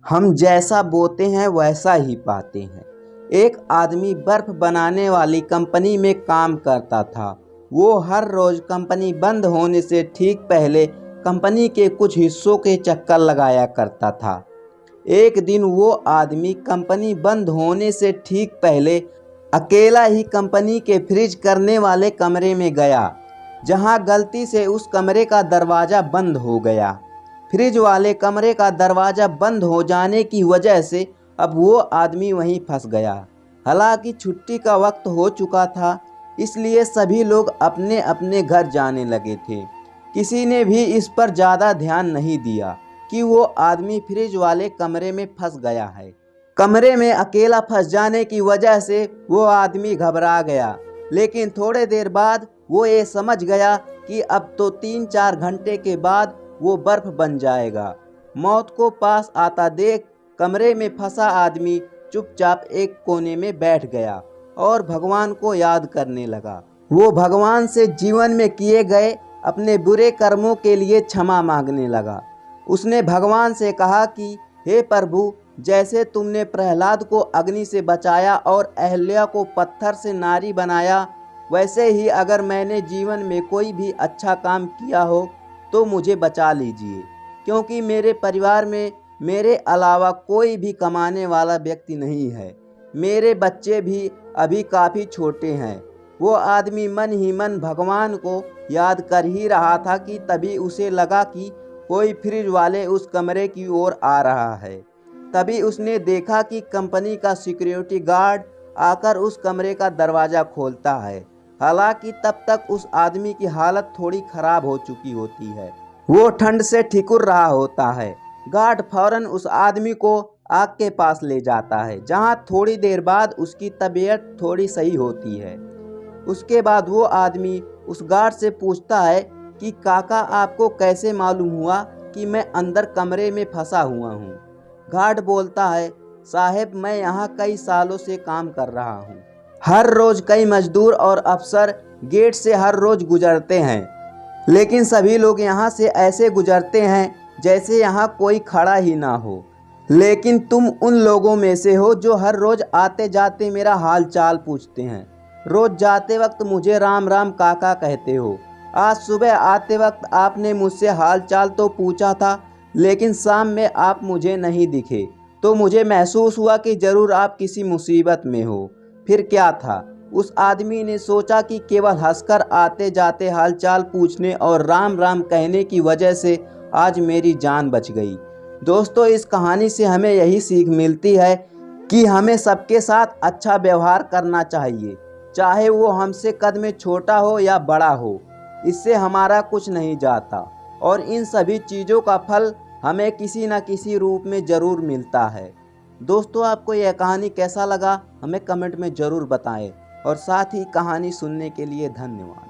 हम जैसा बोते हैं वैसा ही पाते हैं। एक आदमी बर्फ बनाने वाली कंपनी में काम करता था। वो हर रोज कंपनी बंद होने से ठीक पहले कंपनी के कुछ हिस्सों के चक्कर लगाया करता था। एक दिन वो आदमी कंपनी बंद होने से ठीक पहले अकेला ही कंपनी के फ्रीज करने वाले कमरे में गया, जहां गलती से उस कमरे का दरवाज़ा बंद हो गया। फ्रिज वाले कमरे का दरवाज़ा बंद हो जाने की वजह से अब वो आदमी वहीं फंस गया। हालांकि छुट्टी का वक्त हो चुका था, इसलिए सभी लोग अपने अपने घर जाने लगे थे। किसी ने भी इस पर ज़्यादा ध्यान नहीं दिया कि वो आदमी फ्रिज वाले कमरे में फंस गया है। कमरे में अकेला फंस जाने की वजह से वो आदमी घबरा गया, लेकिन थोड़े देर बाद वो ये समझ गया कि अब तो 3-4 घंटे के बाद वो बर्फ बन जाएगा। मौत को पास आता देख कमरे में फंसा आदमी चुपचाप एक कोने में बैठ गया और भगवान को याद करने लगा। वो भगवान से जीवन में किए गए अपने बुरे कर्मों के लिए क्षमा मांगने लगा। उसने भगवान से कहा कि हे प्रभु, जैसे तुमने प्रहलाद को अग्नि से बचाया और अहल्या को पत्थर से नारी बनाया, वैसे ही अगर मैंने जीवन में कोई भी अच्छा काम किया हो तो मुझे बचा लीजिए, क्योंकि मेरे परिवार में मेरे अलावा कोई भी कमाने वाला व्यक्ति नहीं है। मेरे बच्चे भी अभी काफ़ी छोटे हैं। वो आदमी मन ही मन भगवान को याद कर ही रहा था कि तभी उसे लगा कि कोई फ्रिज वाले उस कमरे की ओर आ रहा है। तभी उसने देखा कि कंपनी का सिक्योरिटी गार्ड आकर उस कमरे का दरवाज़ा खोलता है। हालांकि तब तक उस आदमी की हालत थोड़ी खराब हो चुकी होती है। वो ठंड से ठिठुर रहा होता है। गार्ड फौरन उस आदमी को आग के पास ले जाता है, जहां थोड़ी देर बाद उसकी तबीयत थोड़ी सही होती है। उसके बाद वो आदमी उस गार्ड से पूछता है कि काका, आपको कैसे मालूम हुआ कि मैं अंदर कमरे में फंसा हुआ हूँ? गार्ड बोलता है, साहब, मैं यहाँ कई सालों से काम कर रहा हूँ। हर रोज कई मजदूर और अफसर गेट से हर रोज गुजरते हैं, लेकिन सभी लोग यहाँ से ऐसे गुजरते हैं जैसे यहाँ कोई खड़ा ही ना हो। लेकिन तुम उन लोगों में से हो जो हर रोज आते जाते मेरा हाल चाल पूछते हैं। रोज जाते वक्त मुझे राम राम काका कहते हो। आज सुबह आते वक्त आपने मुझसे हाल चाल तो पूछा था, लेकिन शाम में आप मुझे नहीं दिखे, तो मुझे महसूस हुआ कि ज़रूर आप किसी मुसीबत में हो। फिर क्या था? उस आदमी ने सोचा कि केवल हंसकर आते जाते हालचाल पूछने और राम राम कहने की वजह से आज मेरी जान बच गई। दोस्तों, इस कहानी से हमें यही सीख मिलती है कि हमें सबके साथ अच्छा व्यवहार करना चाहिए, चाहे वो हमसे कद में छोटा हो या बड़ा हो। इससे हमारा कुछ नहीं जाता और इन सभी चीज़ों का फल हमें किसी न किसी रूप में ज़रूर मिलता है। दोस्तों, आपको यह कहानी कैसा लगा हमें कमेंट में ज़रूर बताएं और साथ ही कहानी सुनने के लिए धन्यवाद।